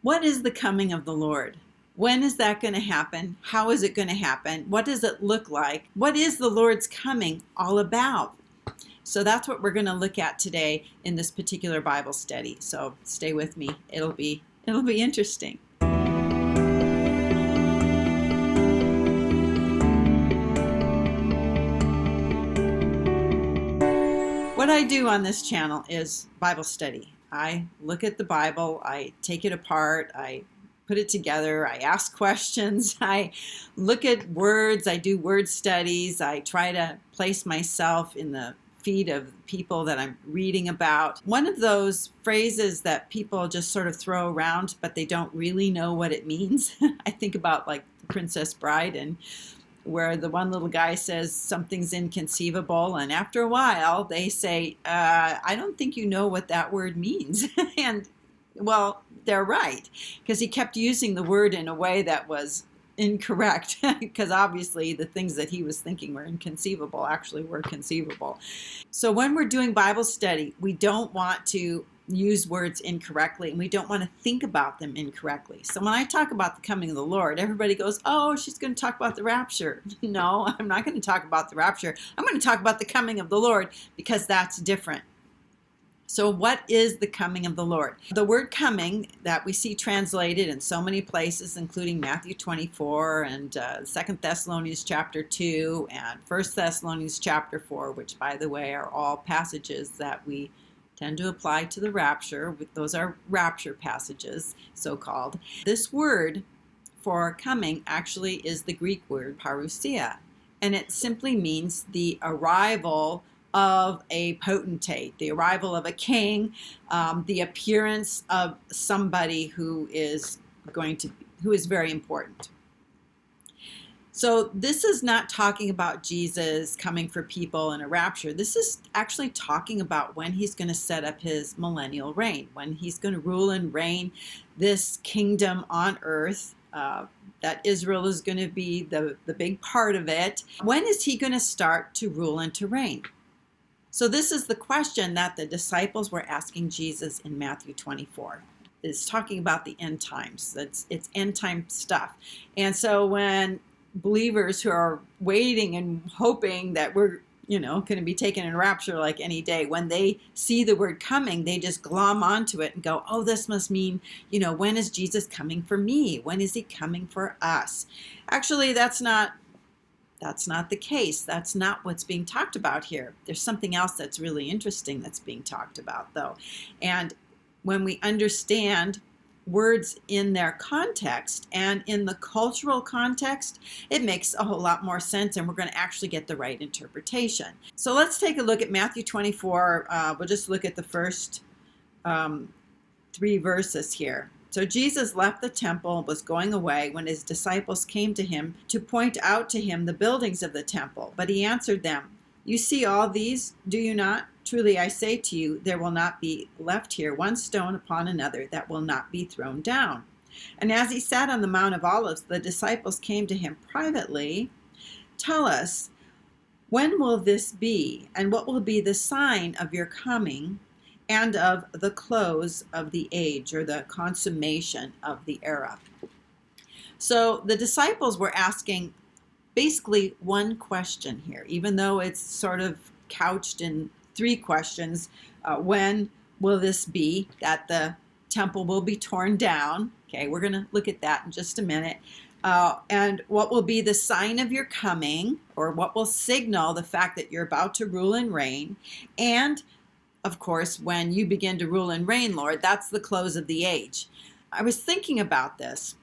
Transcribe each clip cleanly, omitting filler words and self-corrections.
What is the coming of the Lord? When is that going to happen? How is it going to happen? What does it look like? What is the Lord's coming all about? So that's what we're going to look at today in this particular Bible study. So stay with me. It'll be interesting. What I do on this channel is Bible study. I look at the Bible, I take it apart, I put it together, I ask questions, I look at words, I do word studies, I try to place myself in the feet of people that I'm reading about. One of those phrases that people just sort of throw around, but they don't really know what it means. I think about like Princess Bride, and where the one little guy says something's inconceivable, and after a while they say, I don't think you know what that word means. And well, they're right, because he kept using the word in a way that was incorrect, because obviously the things that he was thinking were inconceivable actually were conceivable. So when we're doing Bible study, we don't want to use words incorrectly, and we don't want to think about them incorrectly. So when I talk about the coming of the Lord, everybody goes, oh, she's going to talk about the rapture. No, I'm not going to talk about the rapture. I'm going to talk about the coming of the Lord, because that's different. So what is the coming of the Lord? The word coming that we see translated in so many places, including Matthew 24 and 2 Thessalonians chapter 2 and 1 Thessalonians chapter 4, which, by the way, are all passages that we tend to apply to the rapture. Those are rapture passages, so-called. This word for coming actually is the Greek word parousia, and it simply means the arrival of a potentate, the arrival of a king, the appearance of somebody who is very important. So this is not talking about Jesus coming for people in a rapture. This is actually talking about when he's going to set up his millennial reign, when he's going to rule and reign this kingdom on earth, that Israel is going to be the big part of it. When is he going to start to rule and to reign? So this is the question that the disciples were asking Jesus in Matthew 24. It's talking about the end times. It's end time stuff. And so when believers who are waiting and hoping that we're going to be taken in rapture like any day, when they see the word coming, they just glom onto it and go, oh, this must mean, when is Jesus coming for me? When is he coming for us? Actually, that's not the case. That's not what's being talked about here. There's something else that's really interesting that's being talked about, though. And when we understand words in their context and in the cultural context, it makes a whole lot more sense, and we're going to actually get the right interpretation. So let's take a look at Matthew 24. We'll just look at the first 3 verses here. So Jesus left the temple and was going away when his disciples came to him to point out to him the buildings of the temple. But he answered them, you see all these, do you not? Truly I say to you, there will not be left here one stone upon another that will not be thrown down. And as he sat on the Mount of Olives, the disciples came to him privately. Tell us, when will this be? And what will be the sign of your coming and of the close of the age, or the consummation of the era? So the disciples were asking basically one question here, even though it's sort of couched in 3 questions. When will this be that the temple will be torn down? Okay, we're going to look at that in just a minute. And what will be the sign of your coming, or what will signal the fact that you're about to rule and reign? And of course, when you begin to rule and reign, Lord, that's the close of the age. I was thinking about this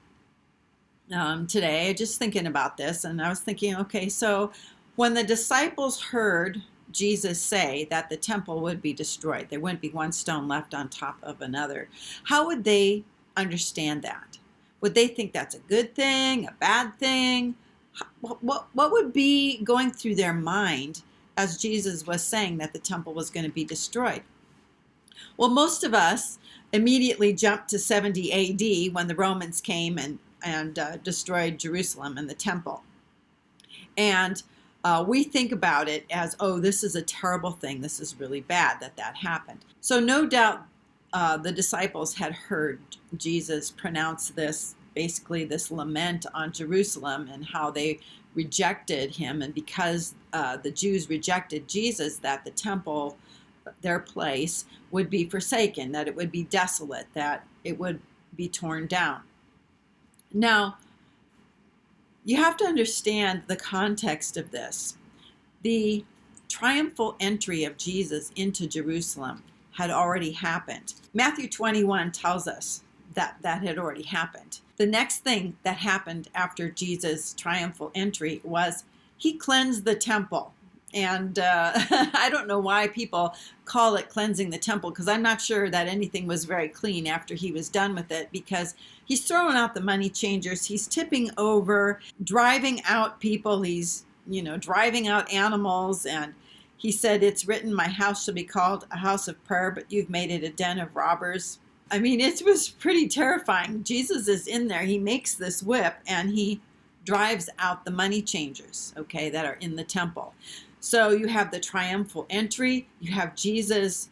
today, just thinking about this, and I was thinking, okay, so when the disciples heard Jesus say that the temple would be destroyed, there wouldn't be one stone left on top of another, how would they understand that? Would they think that's a good thing, a bad thing? What would be going through their mind as Jesus was saying that the temple was going to be destroyed? Well, most of us immediately jumped to 70 AD when the Romans came and destroyed Jerusalem and the temple. And we think about it as, oh, this is a terrible thing. This is really bad that happened. So no doubt the disciples had heard Jesus pronounce this, basically this lament on Jerusalem and how they rejected him. And because the Jews rejected Jesus, that the temple, their place, would be forsaken, that it would be desolate, that it would be torn down. Now, you have to understand the context of this. The triumphal entry of Jesus into Jerusalem had already happened. Matthew 21 tells us that that had already happened. The next thing that happened after Jesus' triumphal entry was he cleansed the temple. And I don't know why people call it cleansing the temple, because I'm not sure that anything was very clean after he was done with it, because he's throwing out the money changers, he's tipping over, driving out people, he's driving out animals, and he said, "It's written, my house shall be called a house of prayer, but you've made it a den of robbers." I mean, it was pretty terrifying. Jesus is in there, he makes this whip, and he drives out the money changers, okay, that are in the temple. So you have the triumphal entry, you have Jesus,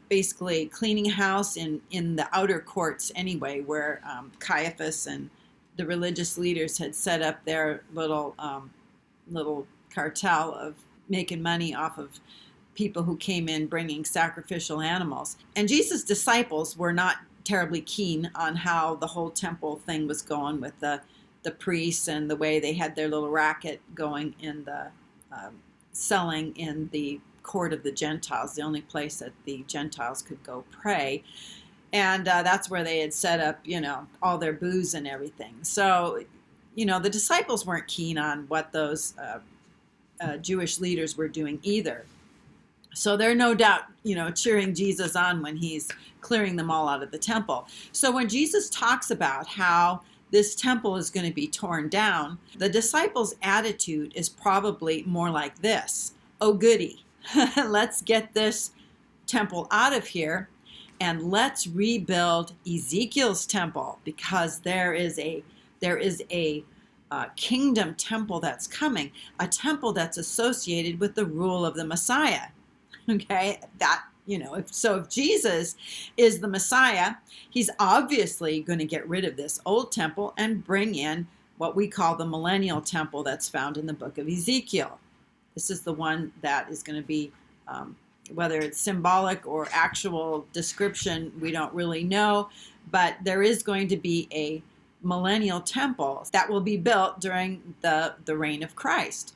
basically cleaning house in the outer courts anyway, where Caiaphas and the religious leaders had set up their little cartel of making money off of people who came in bringing sacrificial animals. And Jesus' disciples were not terribly keen on how the whole temple thing was going with the priests and the way they had their little racket going in the selling in the court of the Gentiles, the only place that the Gentiles could go pray. And that's where they had set up, all their booze and everything. So, the disciples weren't keen on what those Jewish leaders were doing either. So they're no doubt, cheering Jesus on when he's clearing them all out of the temple. So when Jesus talks about how this temple is going to be torn down, the disciples' attitude is probably more like this: "Oh, goody, let's get this temple out of here and let's rebuild Ezekiel's temple, because there is a kingdom temple that's coming, a temple that's associated with the rule of the Messiah." Okay, if Jesus is the Messiah, he's obviously going to get rid of this old temple and bring in what we call the millennial temple that's found in the book of Ezekiel. This is the one that is going to be, whether it's symbolic or actual description, we don't really know, but there is going to be a millennial temple that will be built during the reign of Christ.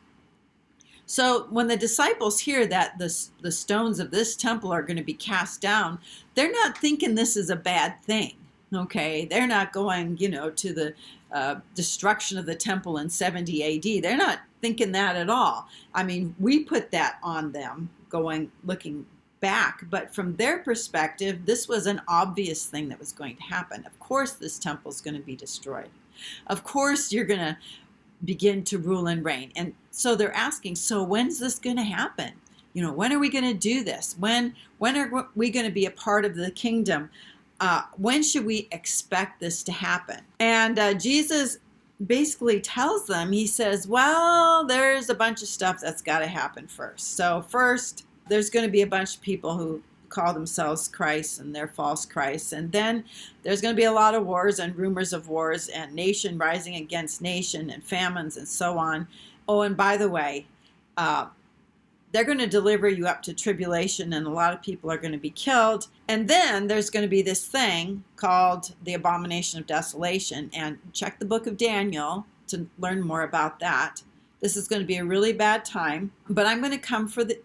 So when the disciples hear that the stones of this temple are going to be cast down, they're not thinking this is a bad thing, okay? They're not going, to the destruction of the temple in 70 AD. They're not thinking that at all. I mean, we put that on them looking back, but from their perspective, this was an obvious thing that was going to happen. Of course, this temple is going to be destroyed. Of course, you're going to begin to rule and reign. And so they're asking, so when's this going to happen? When are we going to do this? When are we going to be a part of the kingdom? When should we expect this to happen? And Jesus basically tells them, he says, well, there's a bunch of stuff that's got to happen first. So first, there's going to be a bunch of people who call themselves Christ and they're false Christs. And then there's going to be a lot of wars and rumors of wars and nation rising against nation and famines and so on. Oh, and by the way, they're going to deliver you up to tribulation and a lot of people are going to be killed. And then there's going to be this thing called the abomination of desolation. And check the book of Daniel to learn more about that. This is going to be a really bad time, but I'm going to come for the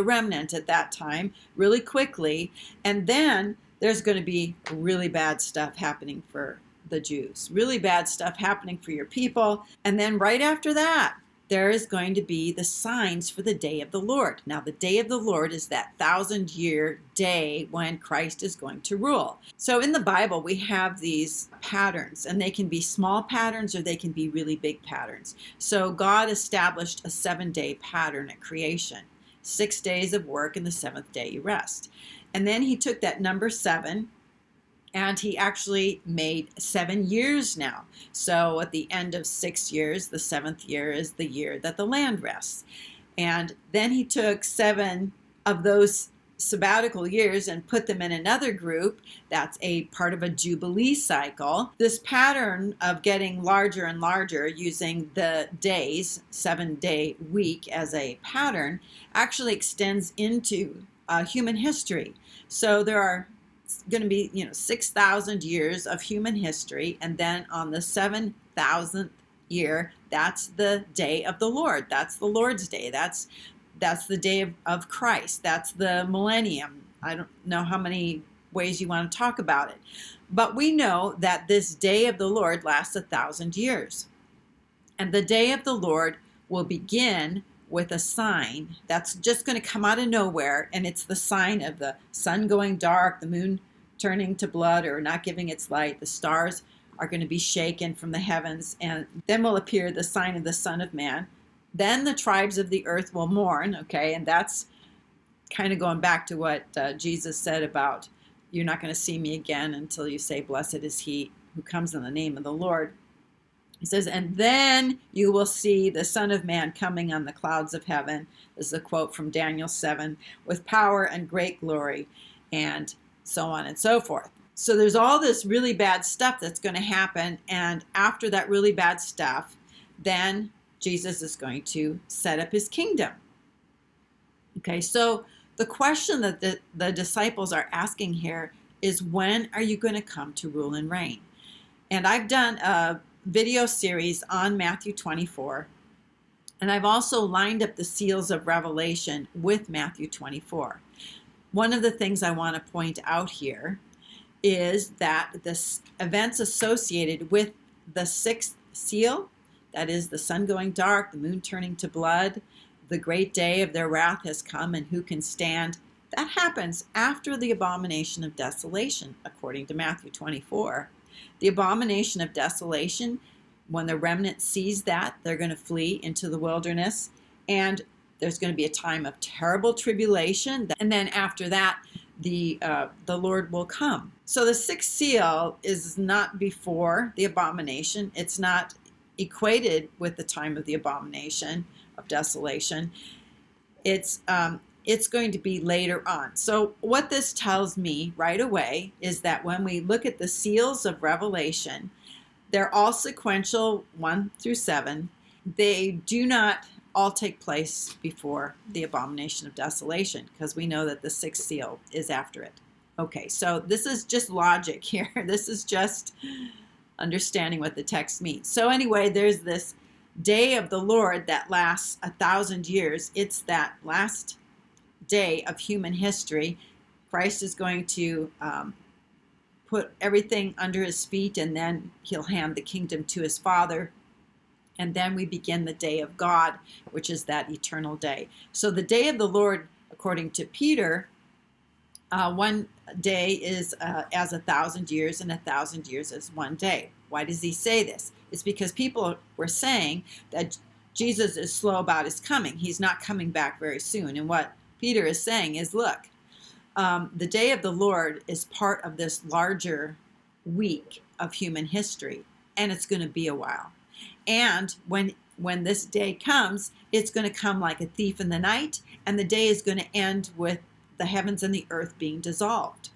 remnant at that time really quickly, and then there's going to be really bad stuff happening for the Jews, really bad stuff happening for your people, and then right after that there is going to be the signs for the day of the Lord. Now the day of the Lord is that 1,000-year day when Christ is going to rule. So in the Bible we have these patterns, and they can be small patterns or they can be really big patterns. So God established a 7-day pattern at creation. 6 days of work, and the 7th day you rest. And then he took that number 7 and he actually made 7 years now. So at the end of 6 years, the 7th year is the year that the land rests. And then he took 7 of those sabbatical years and put them in another group that's a part of a Jubilee cycle. This pattern of getting larger and larger using the days, 7-day week as a pattern, actually extends into human history. So there are going to be 6,000 years of human history, and then on the 7,000th year, that's the day of the Lord. That's the Lord's day. That's the day of Christ. That's the Millennium. I don't know how many ways you want to talk about it. But we know that this day of the Lord lasts 1,000 years. And the day of the Lord will begin with a sign that's just going to come out of nowhere. And it's the sign of the sun going dark, the moon turning to blood or not giving its light. The stars are going to be shaken from the heavens. And then will appear the sign of the Son of Man. Then the tribes of the earth will mourn, okay? And that's kind of going back to what Jesus said about, you're not going to see me again until you say, blessed is he who comes in the name of the Lord. He says, and then you will see the Son of Man coming on the clouds of heaven. This is a quote from Daniel 7, with power and great glory, and so on and so forth. So there's all this really bad stuff that's going to happen. And after that really bad stuff, then Jesus is going to set up his kingdom. Okay, so the question that the disciples are asking here is, when are you going to come to rule and reign? And I've done a video series on Matthew 24, and I've also lined up the seals of Revelation with Matthew 24. One of the things I want to point out here is that the events associated with the sixth seal, that is the sun going dark, the moon turning to blood, the great day of their wrath has come, and who can stand? That happens after the abomination of desolation, according to Matthew 24. The abomination of desolation, when the remnant sees that, they're going to flee into the wilderness, and there's going to be a time of terrible tribulation. And then after that, the Lord will come. So the sixth seal is not before the abomination. It's not equated with the time of the abomination of desolation. It's going to be later on. So what this tells me right away is that when we look at the seals of Revelation, they're all sequential, 1 through 7. They do not all take place before the abomination of desolation, because we know that the sixth seal is after it. Okay, so this is just logic here. This is just understanding what the text means. So anyway, there's this day of the Lord that lasts 1,000 years. It's that last day of human history. Christ is going to put everything under his feet, and then he'll hand the kingdom to his Father. And then we begin the day of God, which is that eternal day. So the day of the Lord, according to Peter, one day is as 1,000 years, and 1,000 years as one day. Why does he say this? It's because people were saying that Jesus is slow about his coming. He's not coming back very soon. And what Peter is saying is, look, the day of the Lord is part of this larger week of human history, and it's going to be a while. And when this day comes, it's going to come like a thief in the night, and the day is going to end with the heavens and the earth being dissolved.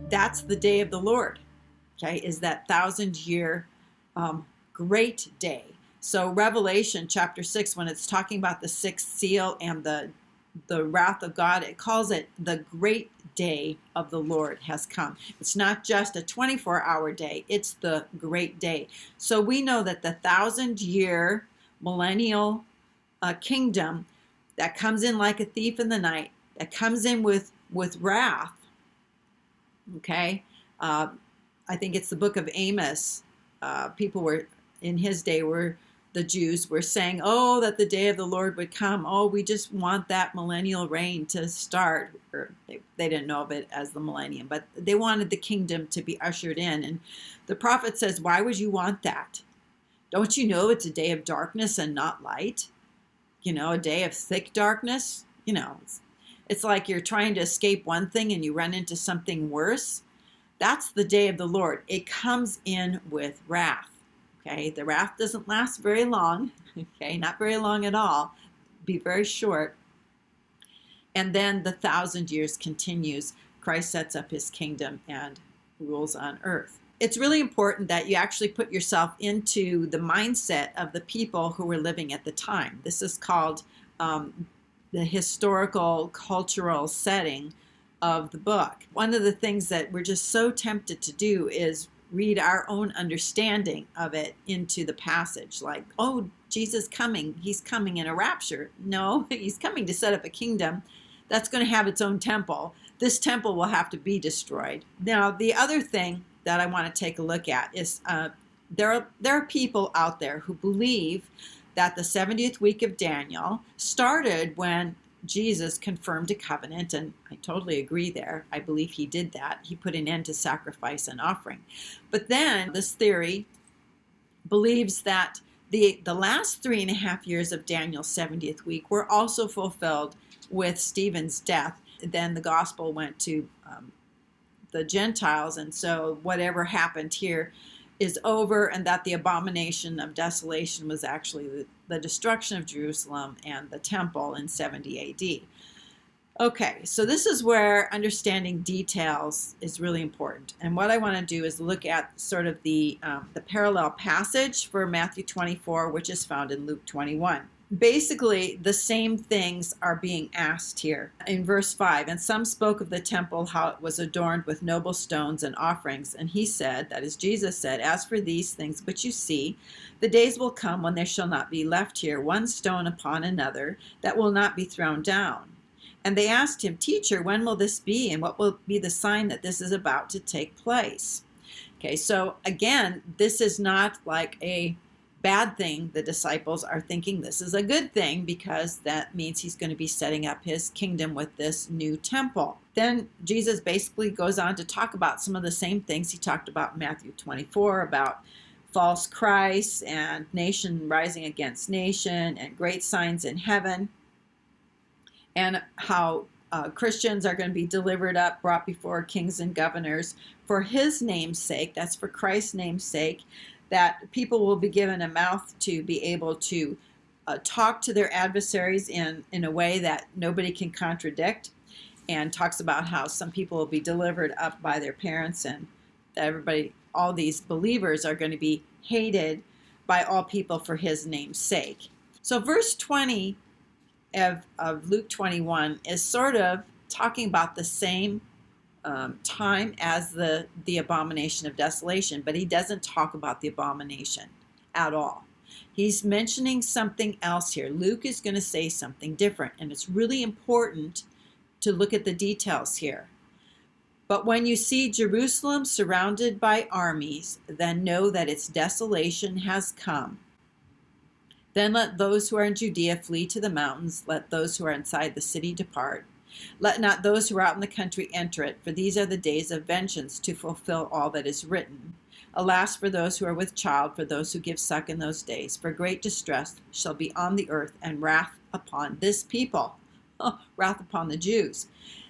That's the day of the Lord, okay, is that 1,000-year great day. So Revelation chapter 6, when it's talking about the sixth seal and the wrath of God, it calls it the great day of the Lord has come. It's not just a 24-hour day, it's the great day. So we know that the 1,000-year millennial kingdom that comes in like a thief in the night, that comes in with wrath. Okay, I think it's the book of Amos. People were in his day the Jews were saying, oh, that the day of the Lord would come. Oh, we just want that millennial reign to start. Or they didn't know of it as the millennium, but they wanted the kingdom to be ushered in. And the prophet says, why would you want that? Don't you know it's a day of darkness and not light? A day of thick darkness. It's like you're trying to escape one thing and you run into something worse. That's the day of the Lord. It comes in with wrath. Okay, the wrath doesn't last very long. Okay, not very long at all. Be very short. And then the 1,000 years continues. Christ sets up his kingdom and rules on earth. It's really important that you actually put yourself into the mindset of the people who were living at the time. This is called the historical, cultural setting of the book. One of the things that we're just so tempted to do is read our own understanding of it into the passage. Like, oh, Jesus coming. He's coming in a rapture. No, he's coming to set up a kingdom that's going to have its own temple. This temple will have to be destroyed. Now, the other thing that I want to take a look at is there are people out there who believe that the 70th week of Daniel started when Jesus confirmed a covenant, and I totally agree there. I believe he did that. He put an end to sacrifice and offering. But then this theory believes that the last 3.5 years of Daniel's 70th week were also fulfilled with Stephen's death. Then the gospel went to the Gentiles, and so whatever happened here is over, and that the abomination of desolation was actually the destruction of Jerusalem and the temple in 70 AD. Okay, so this is where understanding details is really important. And what I want to do is look at sort of the parallel passage for Matthew 24, which is found in Luke 21. Basically, the same things are being asked here. In verse 5, and some spoke of the temple, how it was adorned with noble stones and offerings. And he said, that is, Jesus said, as for these things which you see, the days will come when there shall not be left here one stone upon another that will not be thrown down. And they asked him, Teacher, when will this be? And what will be the sign that this is about to take place? Okay, so again, this is not like a bad thing. The disciples are thinking this is a good thing because that means he's going to be setting up his kingdom with this new temple. Then Jesus basically goes on to talk about some of the same things he talked about in Matthew 24, about false Christ and nation rising against nation and great signs in heaven, and how Christians are going to be delivered up, brought before kings and governors for his name's sake. That's for Christ's name's sake. That people will be given a mouth to be able to talk to their adversaries in a way that nobody can contradict, and talks about how some people will be delivered up by their parents, and that everybody, all these believers are going to be hated by all people for his name's sake. So verse 20 of Luke 21 is sort of talking about the same time as the abomination of desolation, but he doesn't talk about the abomination at all. He's mentioning something else here. Luke is going to say something different, and it's really important to look at the details here. But when you see Jerusalem surrounded by armies, then know that its desolation has come. Then let those who are in Judea flee to the mountains. Let those who are inside the city depart. Let not those who are out in the country enter it, for these are the days of vengeance to fulfill all that is written. Alas for those who are with child, for those who give suck in those days, for great distress shall be on the earth, and wrath upon this people, wrath upon the Jews.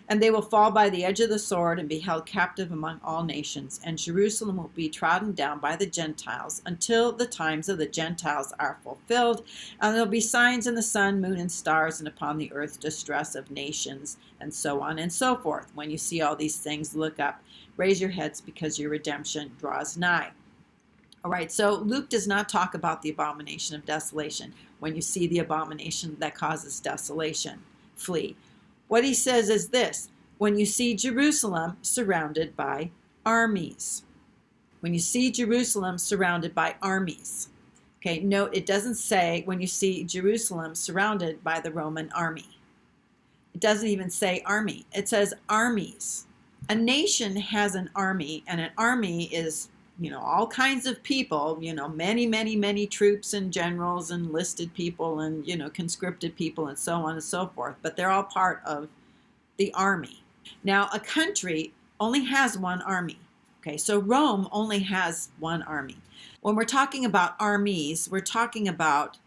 And they will fall by the edge of the sword and be held captive among all nations, and Jerusalem will be trodden down by the Gentiles until the times of the Gentiles are fulfilled, and there will be signs in the sun, moon, and stars, and upon the earth distress of nations, and so on and so forth. When you see all these things, look up, raise your heads, because your redemption draws nigh. All right, so Luke does not talk about the abomination of desolation. When you see the abomination that causes desolation, flee. What he says is this: when you see Jerusalem surrounded by armies. When you see Jerusalem surrounded by armies. Okay, note it doesn't say when you see Jerusalem surrounded by the Roman army. It doesn't even say army. It says armies. A nation has an army, and an army is all kinds of people, many, many, many troops and generals and listed people and, conscripted people and so on and so forth. But they're all part of the army. Now, a country only has one army. Okay, so Rome only has one army. When we're talking about armies, we're talking about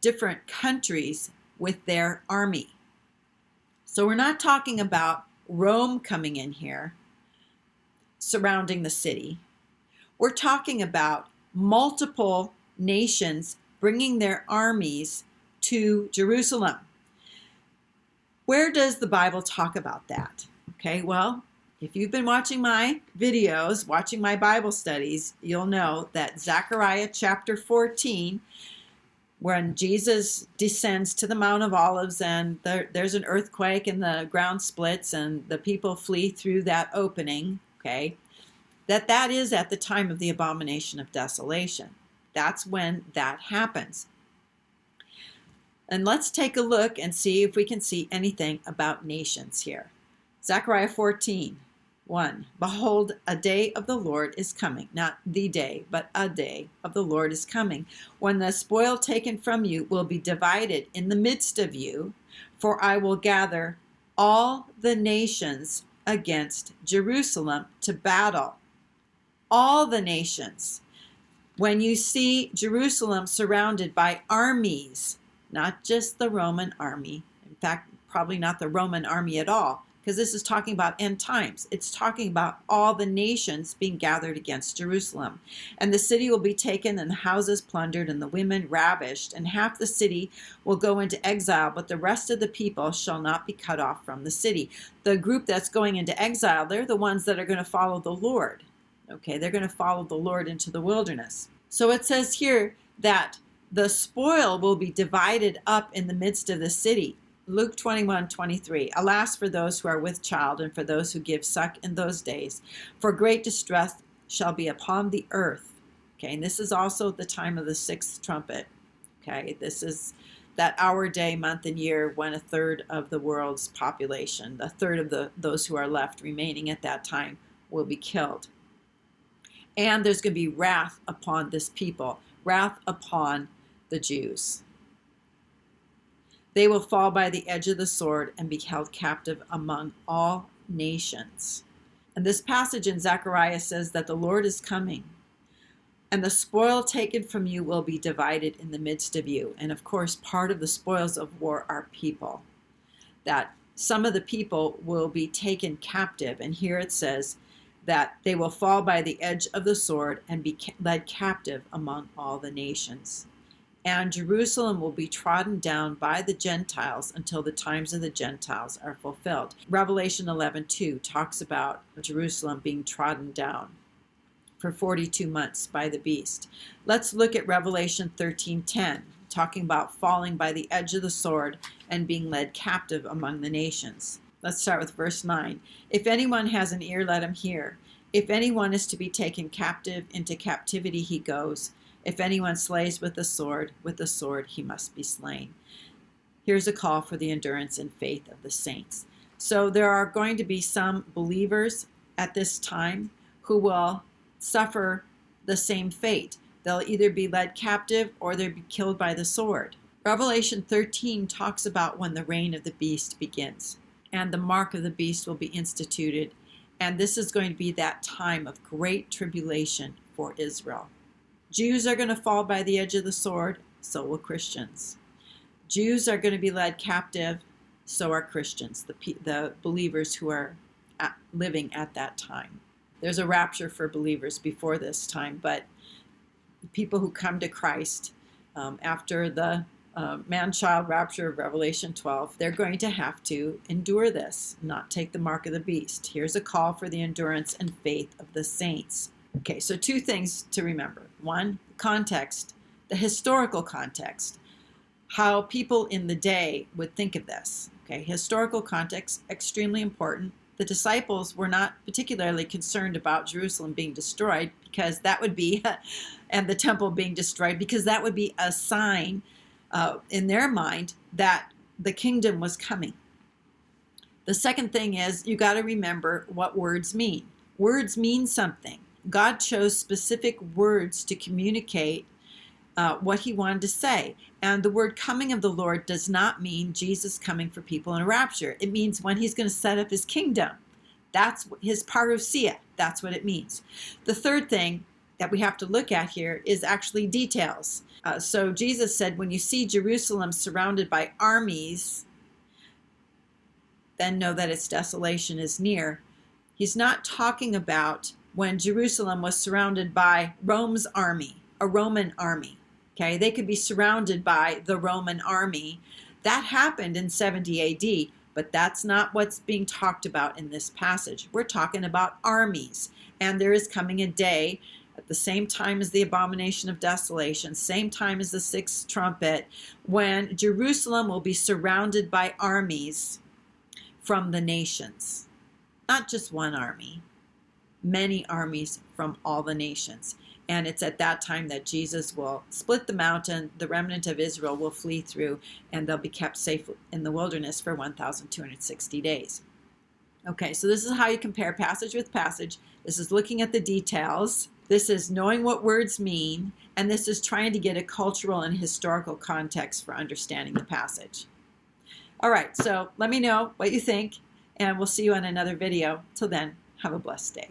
different countries with their army. So we're not talking about Rome coming in here, surrounding the city. We're talking about multiple nations bringing their armies to Jerusalem. Where does the Bible talk about that? Okay, well, if you've been watching my videos, watching my Bible studies, you'll know that Zechariah chapter 14, when Jesus descends to the Mount of Olives and there's an earthquake and the ground splits and the people flee through that opening, okay, that is at the time of the abomination of desolation. That's when that happens. And let's take a look and see if we can see anything about nations here. Zechariah 14:1. Behold, a day of the Lord is coming. Not the day, but a day of the Lord is coming, when the spoil taken from you will be divided in the midst of you, for I will gather all the nations against Jerusalem to battle. All the nations. When you see Jerusalem surrounded by armies, not just the Roman army, in fact, probably not the Roman army at all, because this is talking about end times. It's talking about all the nations being gathered against Jerusalem. And the city will be taken and the houses plundered and the women ravished, and half the city will go into exile, but the rest of the people shall not be cut off from the city. The group that's going into exile, they're the ones that are going to follow the Lord. Okay, they're going to follow the Lord into the wilderness. So it says here that the spoil will be divided up in the midst of the city. Luke 21:23. Alas for those who are with child and for those who give suck in those days, for great distress shall be upon the earth. Okay, and this is also the time of the sixth trumpet. Okay, this is that hour, day, month, and year when a third of the world's population, a third of those who are left remaining at that time, will be killed. And there's going to be wrath upon this people, wrath upon the Jews. They will fall by the edge of the sword and be held captive among all nations. And this passage in Zechariah says that the Lord is coming, and the spoil taken from you will be divided in the midst of you. And of course, part of the spoils of war are people. That some of the people will be taken captive. And here it says that they will fall by the edge of the sword and be led captive among all the nations. And Jerusalem will be trodden down by the Gentiles until the times of the Gentiles are fulfilled. Revelation 11:2 talks about Jerusalem being trodden down for 42 months by the beast. Let's look at Revelation 13:10, talking about falling by the edge of the sword and being led captive among the nations. Let's start with verse 9. If anyone has an ear, let him hear. If anyone is to be taken captive, into captivity he goes. If anyone slays with the sword he must be slain. Here's a call for the endurance and faith of the saints. So there are going to be some believers at this time who will suffer the same fate. They'll either be led captive or they'll be killed by the sword. Revelation 13 talks about when the reign of the beast begins, and the mark of the beast will be instituted. And this is going to be that time of great tribulation for Israel. Jews are going to fall by the edge of the sword, so will Christians. Jews are going to be led captive, so are Christians, the believers who are living at that time. There's a rapture for believers before this time, but people who come to Christ after the man-child rapture of Revelation 12, they're going to have to endure this, not take the mark of the beast. Here's a call for the endurance and faith of the saints. Okay, so two things to remember. One, context, the historical context, how people in the day would think of this. Okay, historical context, extremely important. The disciples were not particularly concerned about Jerusalem being destroyed because that would be, and the temple being destroyed, because that would be a sign in their mind that the kingdom was coming. The second thing is you got to remember what words mean. Words mean something. God chose specific words to communicate what he wanted to say. And the word coming of the Lord does not mean Jesus coming for people in a rapture. It means when he's going to set up his kingdom. That's his parousia. That's what it means. The third thing that we have to look at here is actually details. So Jesus said, when you see Jerusalem surrounded by armies, then know that its desolation is near. He's not talking about when Jerusalem was surrounded by Rome's army, a Roman army. Okay, they could be surrounded by the Roman army. That happened in 70 AD, but that's not what's being talked about in this passage. We're talking about armies, and there is coming a day at the same time as the abomination of desolation, same time as the sixth trumpet, when Jerusalem will be surrounded by armies from the nations. Not just one army, many armies from all the nations. And it's at that time that Jesus will split the mountain, the remnant of Israel will flee through, and they'll be kept safe in the wilderness for 1,260 days. Okay, so this is how you compare passage with passage. This is looking at the details. This is knowing what words mean. And this is trying to get a cultural and historical context for understanding the passage. All right, so let me know what you think, and we'll see you on another video. Till then, have a blessed day.